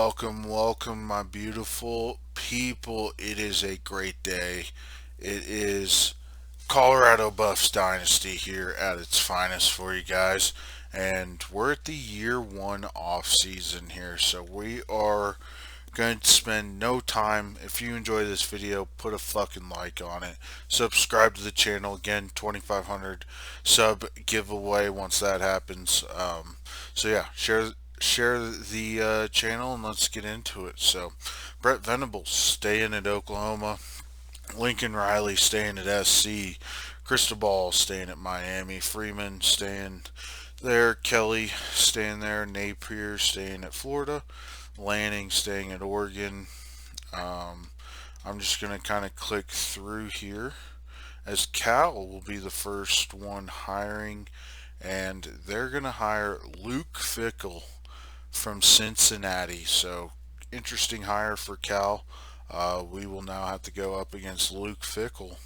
Welcome, my beautiful people. It is a great day. It is Colorado Buffs Dynasty here at its finest for you guys. And we're at the year one off season here. So we are going to spend no time. If you enjoy this video, put a fucking like on it. Subscribe to the channel. Again, 2,500 sub giveaway once that happens. So yeah, share the channel and let's get into it. So, Brett Venables staying at Oklahoma. Lincoln Riley staying at SC. Cristobal staying at Miami. Freeman staying there. Kelly staying there. Napier staying at Florida. Lanning staying at Oregon. Um, I'm just going to kind of click through here as Cal will be the first one hiring, and they're going to hire Luke Fickell from Cincinnati. So, interesting hire for Cal. We will now have to go up against Luke Fickell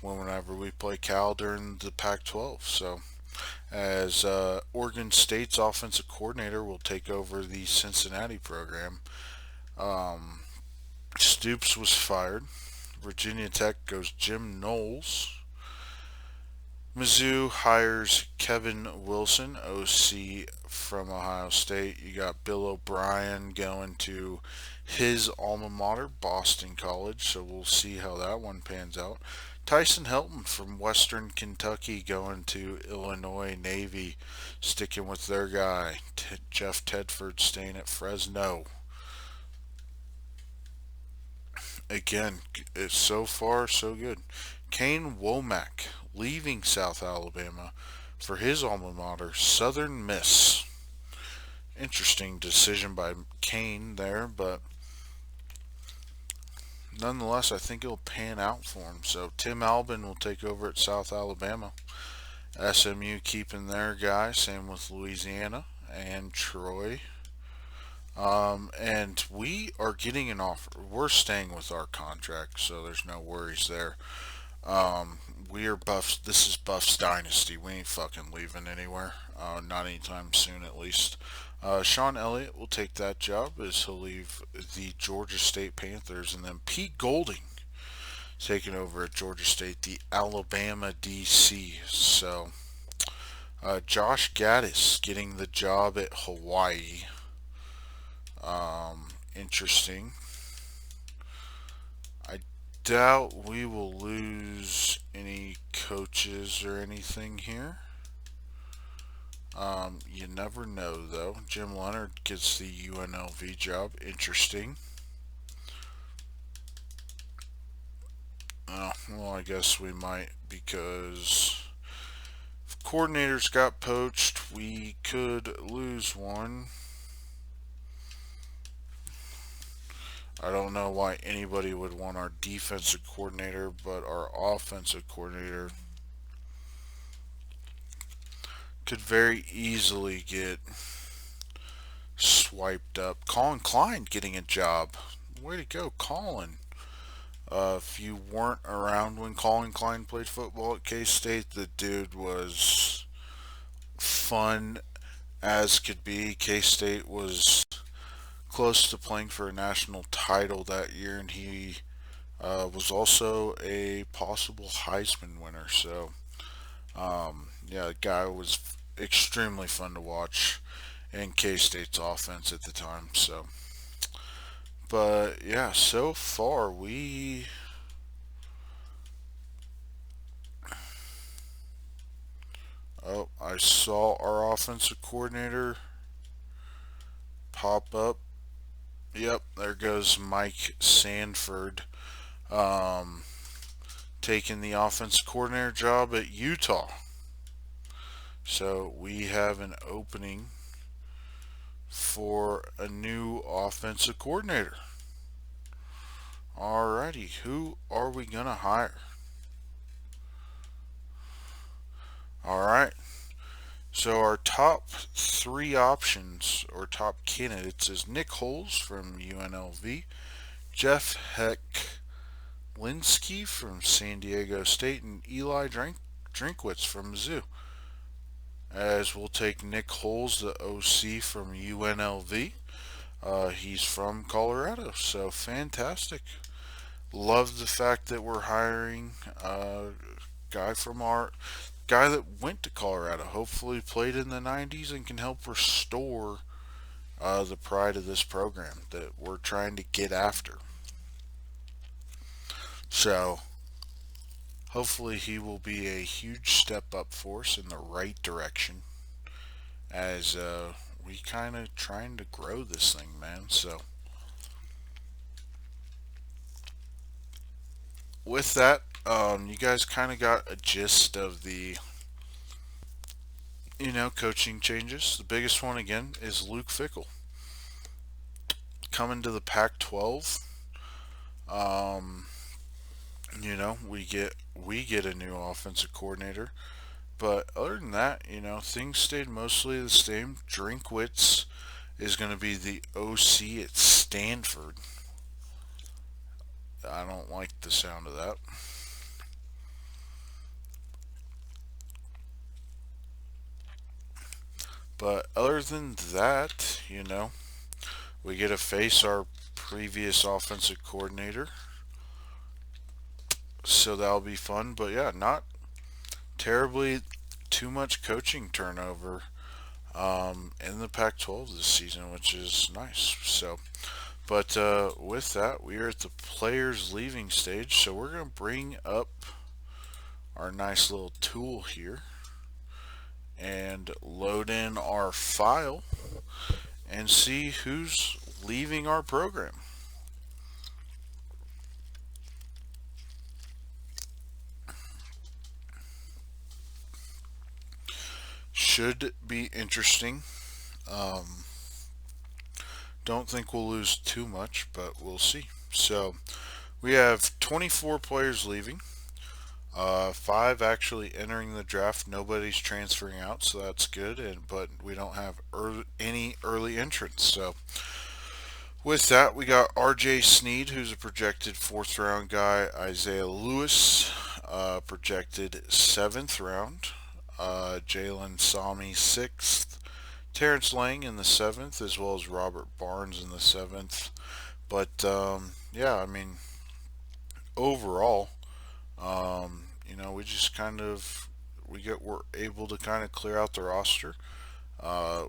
whenever we play Cal during the Pac-12. So, as Oregon State's offensive coordinator will take over the Cincinnati program. Um, Stoops was fired. Virginia Tech goes Jim Knowles. Mizzou hires Kevin Wilson, OC from Ohio State. You got Bill O'Brien going to his alma mater, Boston College, so we'll see how that one pans out. Tyson Helton from Western Kentucky going to Illinois Navy, sticking with their guy. Jeff Tedford staying at Fresno. Again, it's so far so good. Kane Womack leaving South Alabama for his alma mater, Southern Miss. Interesting decision by Kane there, but nonetheless, I think it'll pan out for him. So Tim Albin will take over at South Alabama. SMU keeping their guy, same with Louisiana and Troy. And we are getting an offer. We're staying with our contract, so there's no worries there. We are Buffs. This is Buffs Dynasty. We ain't fucking leaving anywhere. Not anytime soon, at least. Sean Elliott will take that job as he'll leave the Georgia State Panthers, and then Pete Golding taking over at Georgia State, the Alabama DC. So, Josh Gaddis getting the job at Hawaii. Interesting. I doubt we will lose any coaches or anything here. You never know, though. Jim Leonard gets the UNLV job. Interesting. Well, I guess we might, because if coordinators got poached, we could lose one. I don't know why anybody would want our defensive coordinator, but our offensive coordinator could very easily get swiped up. Colin Klein getting a job. Way to go, Colin. If you weren't around when Colin Klein played football at K-State, the dude was fun as could be. K-State was close to playing for a national title that year, and he was also a possible Heisman winner. So, yeah, the guy was extremely fun to watch in K-State's offense at the time. So, but yeah, so far we I saw our offensive coordinator pop up. Yep, there goes Mike Sanford, um, taking the offensive coordinator job at Utah. So we have an opening for a new offensive coordinator. Alrighty, who are we gonna hire? Alright, so our top three options, or top candidates, is Nick Holes from UNLV, Jeff Hecklinski from San Diego State, and Eli Drinkwitz from Mizzou. As we'll take Nick Holes, the OC from UNLV. He's from Colorado, so fantastic. Love the fact that we're hiring a guy from our guy that went to Colorado. Hopefully, played in the '90s and can help restore the pride of this program that we're trying to get after. So, hopefully, he will be a huge step up for us in the right direction as we kind of trying to grow this thing, man. So, with that, you guys kind of got a gist of the coaching changes. The biggest one again is Luke Fickle coming to the Pac-12. Um, we get a new offensive coordinator, but other than that, things stayed mostly the same. Drinkwitz is going to be the OC at Stanford. I don't like the sound of that. But other than that, we get to face our previous offensive coordinator. So that'll be fun. But yeah, not terribly too much coaching turnover in the Pac-12 this season, which is nice. So, but with that, we are at the players leaving stage. So we're going to bring up our nice little tool here and load in our file and see who's leaving our program. Should be interesting. Um, don't think we'll lose too much, but we'll see. So we have 24 players leaving. Five actually entering the draft. Nobody's transferring out, so that's good. But we don't have any early entrants. So with that, we got R.J. Sneed, who's a projected fourth round guy. Isaiah Lewis, projected seventh round. Jalen Sami sixth. Terrence Lang in the seventh, as well as Robert Barnes in the seventh. But yeah, I mean, overall, we just kind of we're able to kind of clear out the roster.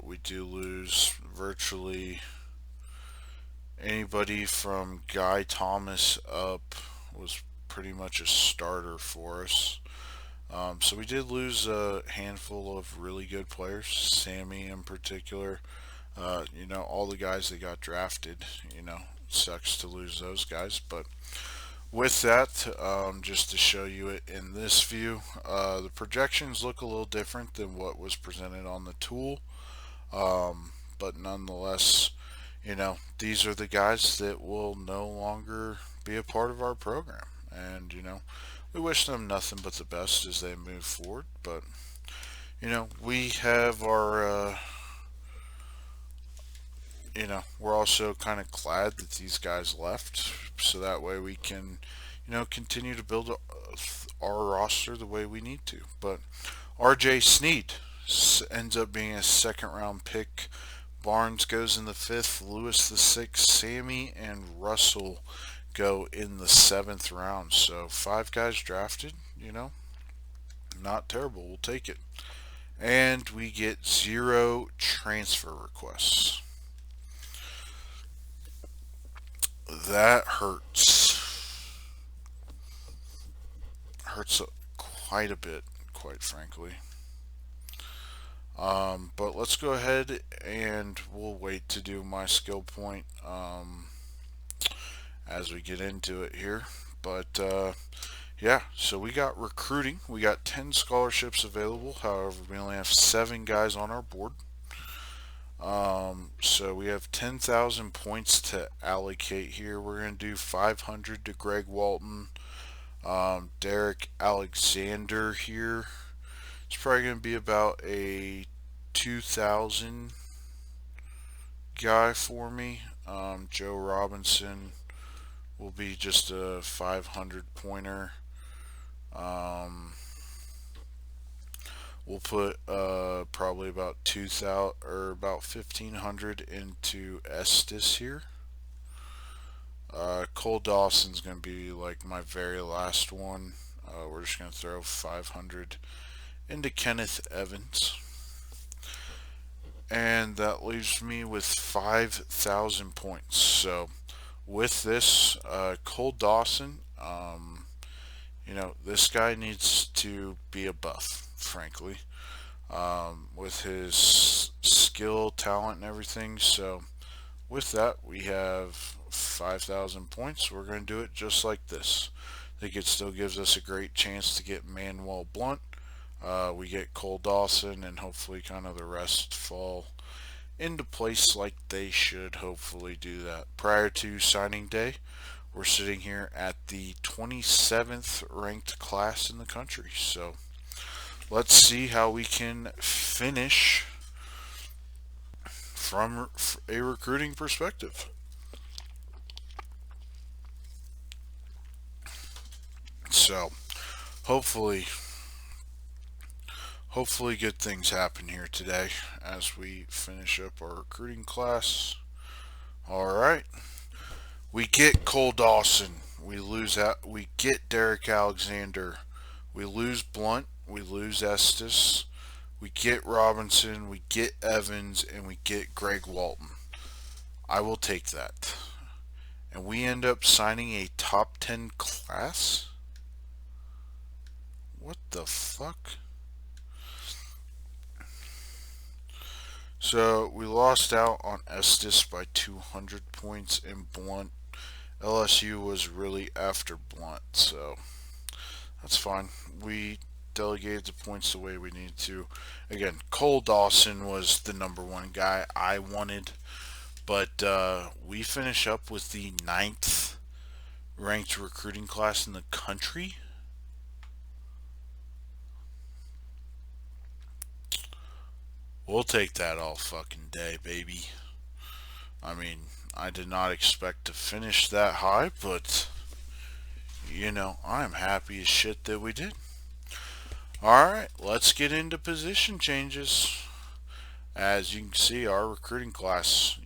We do lose virtually anybody from Guy Thomas up was pretty much a starter for us. So we did lose a handful of really good players, Sammy in particular. All the guys that got drafted. Sucks to lose those guys, but with that, just to show you it in this view, the projections look a little different than what was presented on the tool. But nonetheless, these are the guys that will no longer be a part of our program. And, we wish them nothing but the best as they move forward. But, we have our, we're also kind of glad that these guys left. So that way we can, continue to build our roster the way we need to. But R.J. Sneed ends up being a second round pick. Barnes goes in the fifth, Lewis the sixth, Sammy and Russell go in the seventh round. So five guys drafted, not terrible. We'll take it. And we get 0 transfer requests. That hurts. Hurts quite a bit, quite frankly. But let's go ahead and we'll wait to do my skill point as we get into it here. But yeah, so we got recruiting. We got 10 scholarships available. However, we only have 7 guys on our board. So we have 10,000 points to allocate here. We're going to do 500 to Greg Walton. Derek Alexander here. It's probably going to be about a 2,000 guy for me. Joe Robinson will be just a 500 pointer. We'll put probably about 2,000 or about 1,500 into Estes here. Cole Dawson's going to be like my very last one. We're just going to throw 500 into Kenneth Evans. And that leaves me with 5,000 points. So with this, Cole Dawson, this guy needs to be a buff, frankly, with his skill, talent, and everything. So with that, we have 5,000 points. We're going to do it just like this. I think it still gives us a great chance to get Manuel Blunt. We get Cole Dawson, and hopefully kind of the rest fall into place like they should hopefully do that. Prior to signing day, we're sitting here at the 27th ranked class in the country. So let's see how we can finish from a recruiting perspective. So hopefully good things happen here today as we finish up our recruiting class. All right. We get Cole Dawson. We lose out. We get Derek Alexander. We lose Blunt. We lose Estes. We get Robinson. We get Evans, and we get Greg Walton. I will take that. And we end up signing a top 10 class? What the fuck? So we lost out on Estes by 200 points, and Blunt. LSU was really after Blunt, so that's fine. We delegated the points the way we needed to. Again, Cole Dawson was the number one guy I wanted, but we finish up with the 9th ranked recruiting class in the country. We'll take that all fucking day, baby. I mean, I did not expect to finish that high, but I'm happy as shit that we did. Alright, let's get into position changes. As you can see, our recruiting class,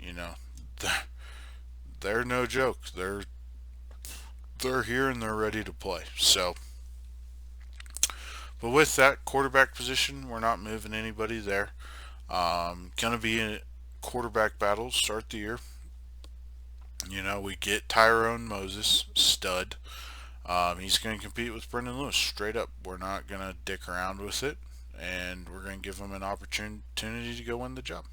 they're no joke. They're here and they're ready to play. So, but with that quarterback position, we're not moving anybody there. Gonna be a quarterback battle to start the year. We get Tyrone Moses, stud. He's going to compete with Brendan Lewis straight up. We're not going to dick around with it, and we're going to give him an opportunity to go win the job.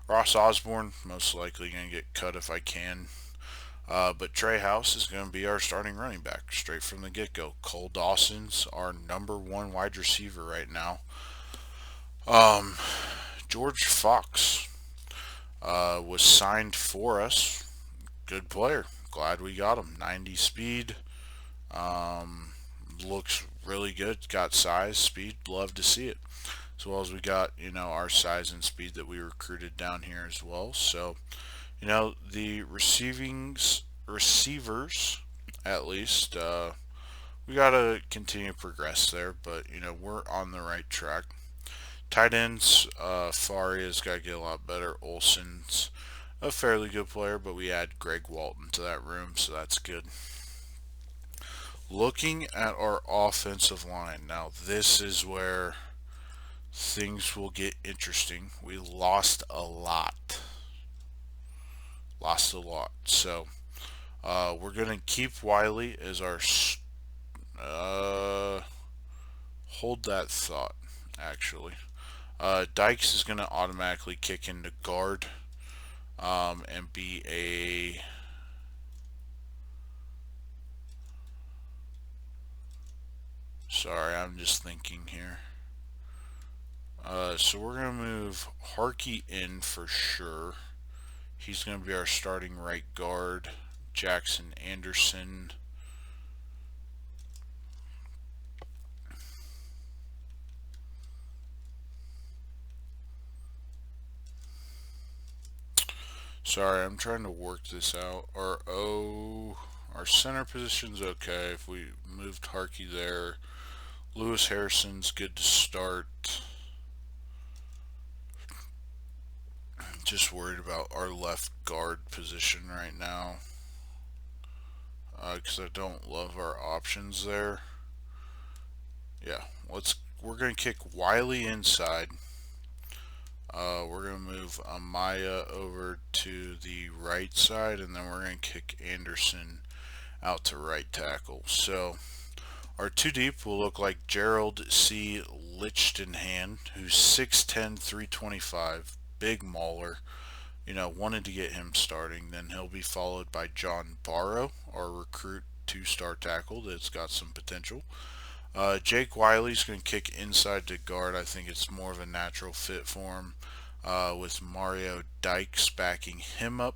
Ross Osborne, most likely going to get cut if I can. But Trey House is going to be our starting running back straight from the get-go. Cole Dawson's our number one wide receiver right now. George Fox was signed for us. Good player. Glad we got him. 90 speed. Looks really good. Got size, speed. Love to see it. As well as we got, our size and speed that we recruited down here as well. So, the receivers, at least, we got to continue to progress there. But, we're on the right track. Tight ends, Faria's got to get a lot better. Olsen's a fairly good player, but we add Greg Walton to that room, so that's good. Looking at our offensive line, now this is where things will get interesting. We lost a lot. So, we're going to keep Wiley as our... hold that thought, actually. Dykes is going to automatically kick into guard and be a... Sorry, I'm just thinking here. So we're going to move Harkey in for sure. He's going to be our starting right guard. Jackson Anderson. Sorry, I'm trying to work this out. Our center position's okay. If we moved Harkey there, Lewis Harrison's good to start. Just worried about our left guard position right now because I don't love our options there. Yeah, we're gonna kick Wiley inside. We're gonna move Amaya over to the right side, and then we're gonna kick Anderson out to right tackle. So our two deep will look like Gerald C. Lichtenhand, who's 6'10", 325, big mauler. Wanted to get him starting. Then he'll be followed by John Barrow, our recruit two-star tackle that's got some potential. Jake Wiley's going to kick inside to guard. I think it's more of a natural fit for him, with Mario Dykes backing him up.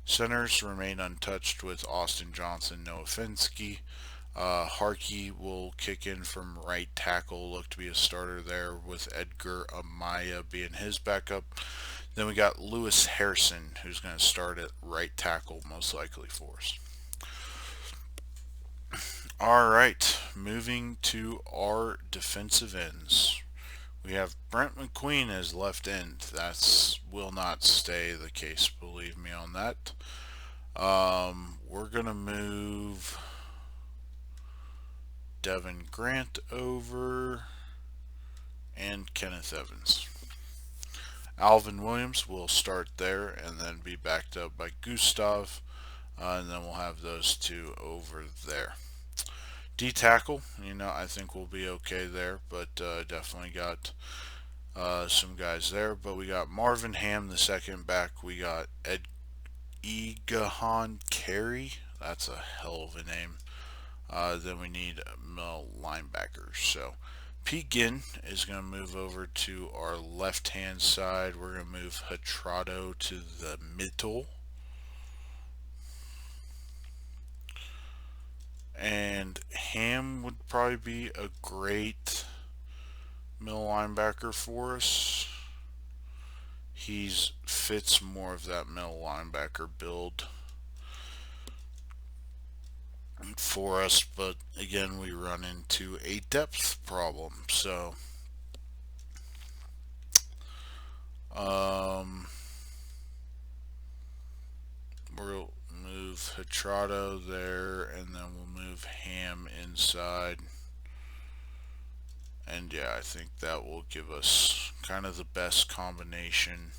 Centers remain untouched with Austin Johnson, Noah Fensky. Harkey will kick in from right tackle, look to be a starter there, with Edgar Amaya being his backup. Then we got Lewis Harrison, who's going to start at right tackle, most likely for us. All right, moving to our defensive ends. We have Brent McQueen as left end. That will not stay the case, believe me on that. We're going to move Devin Grant over and Kenneth Evans. Alvin Williams will start there and then be backed up by Gustav, and then we'll have those two over there. D tackle, I think we'll be okay there, but definitely got some guys there. But we got Marvin Ham, the second back. We got Egahan Carey. That's a hell of a name. Then we need middle linebackers. So Pete Ginn is going to move over to our left-hand side. We're going to move Hatrado to the middle. And Ham would probably be a great middle linebacker for us. He fits more of that middle linebacker build for us, but again, we run into a depth problem. So we'll move Hatrado there, and then we'll move Ham inside. And yeah, I think that will give us kind of the best combination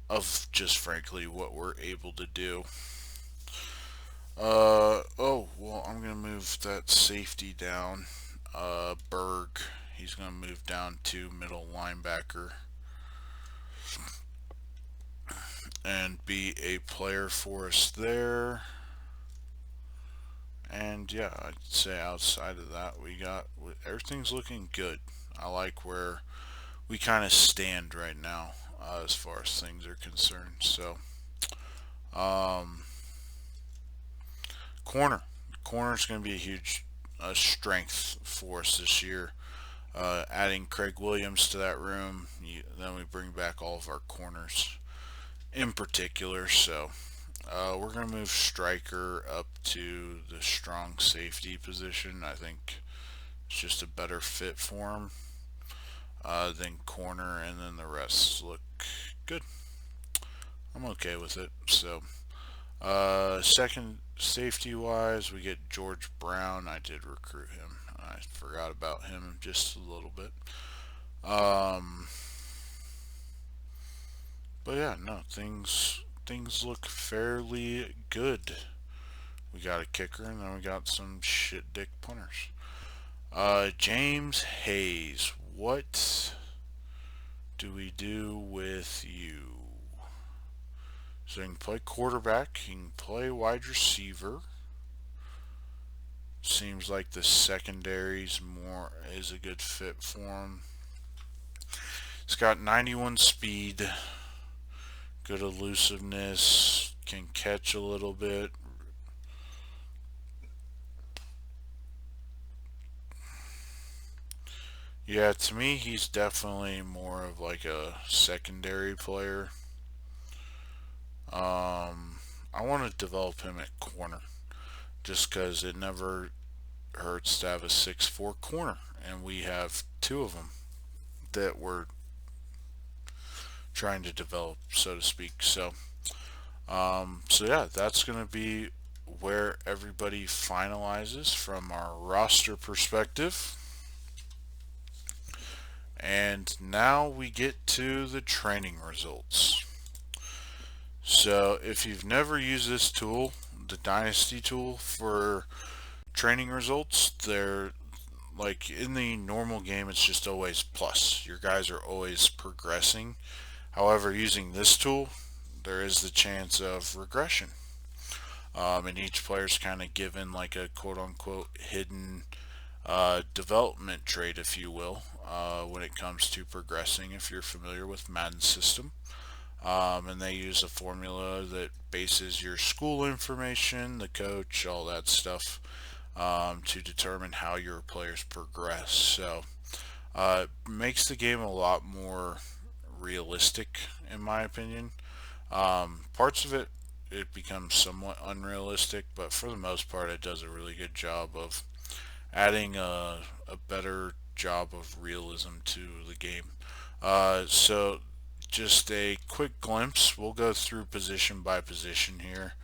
of just frankly what we're able to do. Well, I'm going to move that safety down. Berg, he's going to move down to middle linebacker and be a player for us there. And yeah, I'd say outside of that, everything's looking good. I like where we kind of stand right now as far as things are concerned. So, corner's going to be a huge strength for us this year. Adding Craig Williams to that room, then we bring back all of our corners in particular. So we're going to move striker up to the strong safety position. I think it's just a better fit for him than corner, and then the rest look good. I'm okay with it. So second safety wise, we get George Brown. I did recruit him. I forgot about him just a little bit. But yeah, no, things look fairly good. We got a kicker, and then we got some shit dick punters. James Hayes, what do we do with you? So he can play quarterback, he can play wide receiver. Seems like the secondaries is a good fit for him. He's got 91 speed, good elusiveness, can catch a little bit. Yeah, to me, he's definitely more of like a secondary player. I want to develop him at corner just because it never hurts to have a 6'4" corner, and we have two of them that we're trying to develop, so to speak. So yeah, that's going to be where everybody finalizes from our roster perspective. And now we get to the training results. So if you've never used this tool, the Dynasty tool for training results, they're like in the normal game, it's just always plus. Your guys are always progressing. However, using this tool, there is the chance of regression. And each player's kind of given like a quote unquote hidden development trait, if you will, when it comes to progressing, if you're familiar with Madden's system. And they use a formula that bases your school information, the coach, all that stuff, to determine how your players progress. So it makes the game a lot more realistic, in my opinion. Parts of it becomes somewhat unrealistic, but for the most part, it does a really good job of adding a better job of realism to the game. So just a quick glimpse. We'll go through position by position here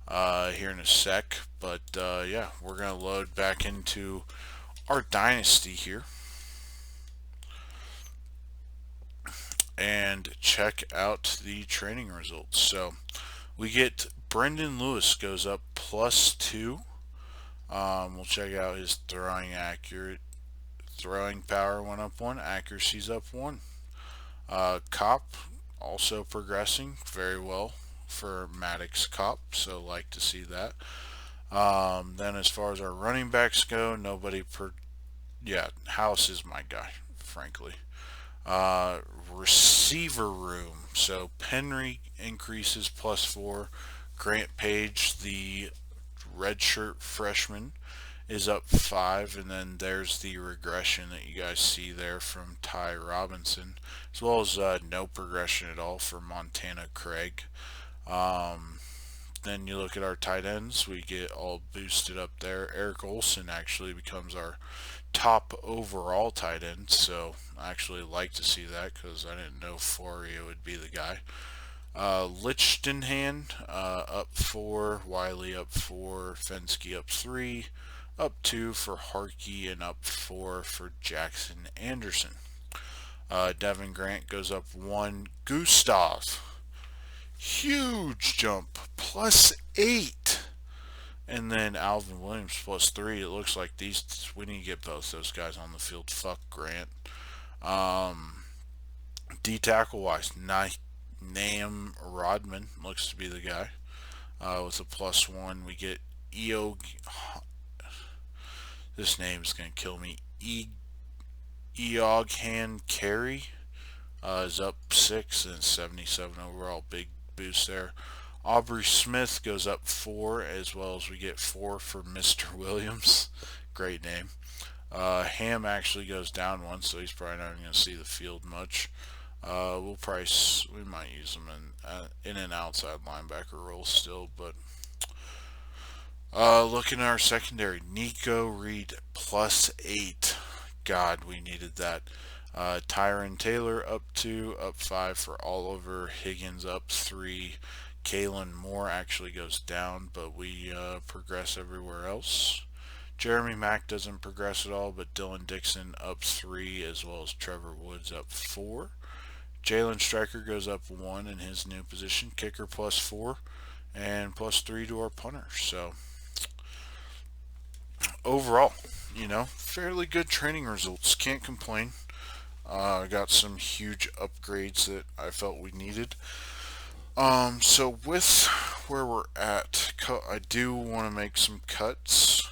in a sec. But yeah, we're gonna load back into our dynasty here and check out the training results. So we get Brendan Lewis goes up +2. We'll check out his throwing power went up 1, accuracy's up 1. Cop also progressing very well for Maddox Cop, so like to see that. Then as far as our running backs go, House is my guy, frankly. Receiver room, so Penry increases +4. Grant Page, the redshirt freshman, is up 5, and then there's the regression that you guys see there from Ty Robinson, as well as no progression at all for Montana Craig. Then you look at our tight ends, we get all boosted up there. Eric Olson actually becomes our top overall tight end, so I actually like to see that because I didn't know Florio would be the guy. Lichtenhan up 4, Wiley up 4, Fensky up 3, up 2 for Harkey, and up 4 for Jackson Anderson. Devin Grant goes up 1. Gustav, huge jump, +8. And then Alvin Williams +3. It looks like we need to get both those guys on the field. Fuck Grant. D tackle wise, Naam Rodman looks to be the guy with a +1. We get Eog. This name's gonna kill me. Eoghan Carey is up 6 and 77 overall. Big boost there. Aubrey Smith goes up 4, as well as we get 4 for Mr. Williams. Great name. Ham actually goes down 1, so he's probably not even going to see the field much. We might use him in an outside linebacker role still, but looking at our secondary, Nico Reed +8. God, we needed that. Tyron Taylor up 2, up 5 for Oliver. Higgins up 3. Kalen Moore actually goes down, but we progress everywhere else. Jeremy Mack doesn't progress at all, but Dylan Dixon up 3, as well as Trevor Woods up 4. Jalen Stryker goes up 1 in his new position. Kicker +4, and +3 to our punter. So overall, fairly good training results. Can't complain. Got some huge upgrades that I felt we needed. So with where we're at, I do want to make some cuts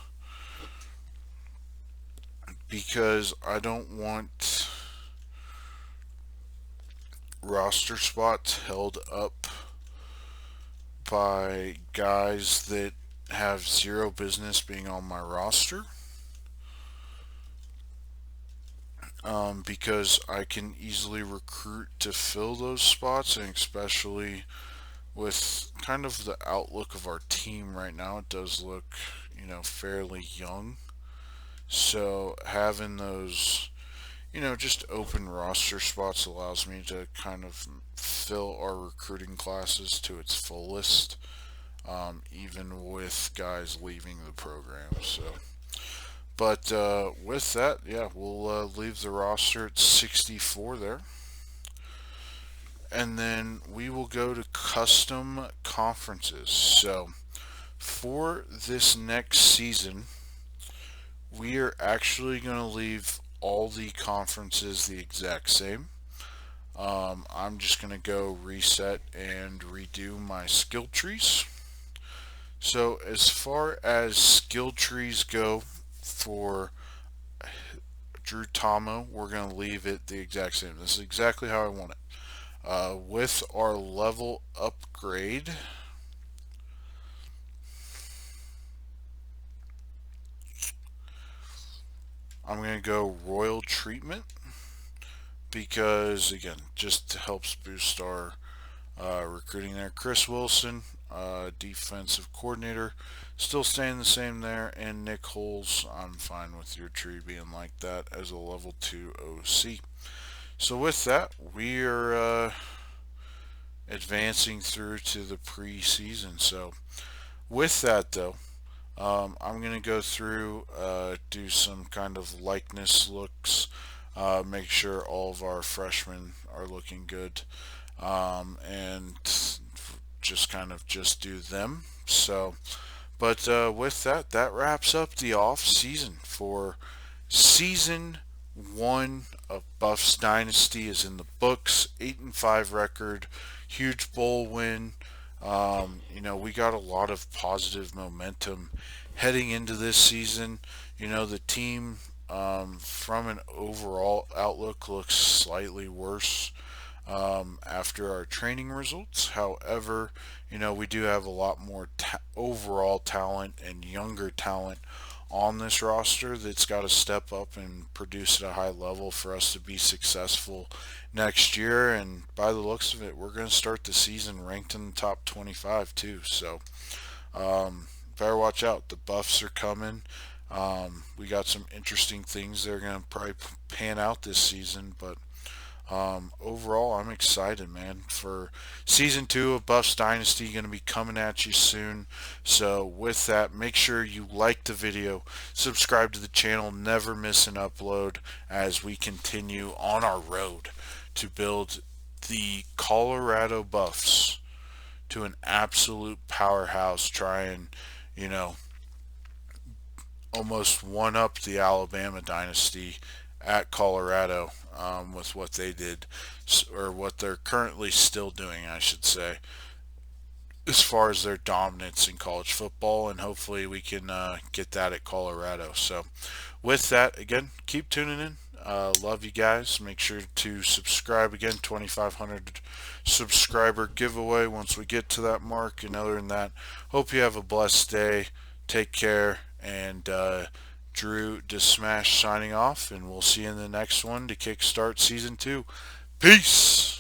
because I don't want roster spots held up by guys that have zero business being on my roster. Because I can easily recruit to fill those spots, and especially with kind of the outlook of our team right now, it does look, fairly young. So having those, just open roster spots allows me to kind of fill our recruiting classes to its fullest, even with guys leaving the program. So, but with that, yeah, we'll leave the roster at 64 there. And then we will go to custom conferences. So, for this next season, we are actually going to leave all the conferences the exact same. I'm just going to go reset and redo my skill trees. So, as far as skill trees go for Drew Tomo, we're going to leave it the exact same. This is exactly how I want it. With our level upgrade, I'm going to go Royal Treatment because, again, just helps boost our recruiting there. Chris Wilson, defensive coordinator, still staying the same there. And Nick Holes, I'm fine with your tree being like that as a level 2 OC. So with that, we are advancing through to the preseason. So with that, though, I'm going to go through, do some kind of likeness looks, make sure all of our freshmen are looking good, and just kind of just do them. So, but with that, that wraps up the off season for season one of Buffs Dynasty is in the books. 8-5 record, huge bowl win. We got a lot of positive momentum heading into this season. The team, from an overall outlook, looks slightly worse after our training results. However, we do have a lot more overall talent and younger talent on this roster that's got to step up and produce at a high level for us to be successful next year. And by the looks of it, we're going to start the season ranked in the top 25 too. So better watch out. The Buffs are coming. We got some interesting things that are going to probably pan out this season, but overall, I'm excited, man, for season 2 of Buffs Dynasty. Going to be coming at you soon. So, with that, make sure you like the video, subscribe to the channel, never miss an upload as we continue on our road to build the Colorado Buffs to an absolute powerhouse. Try and, you know, almost one up the Alabama Dynasty at Colorado with what they did, or what they're currently still doing, I should say, as far as their dominance in college football, and hopefully we can get that at Colorado. So, with that, again, keep tuning in. Love you guys. Make sure to subscribe again. 2,500 subscriber giveaway once we get to that mark. And other than that, hope you have a blessed day. Take care. And Drew Dismash signing off. And we'll see you in the next one to kickstart season 2. Peace.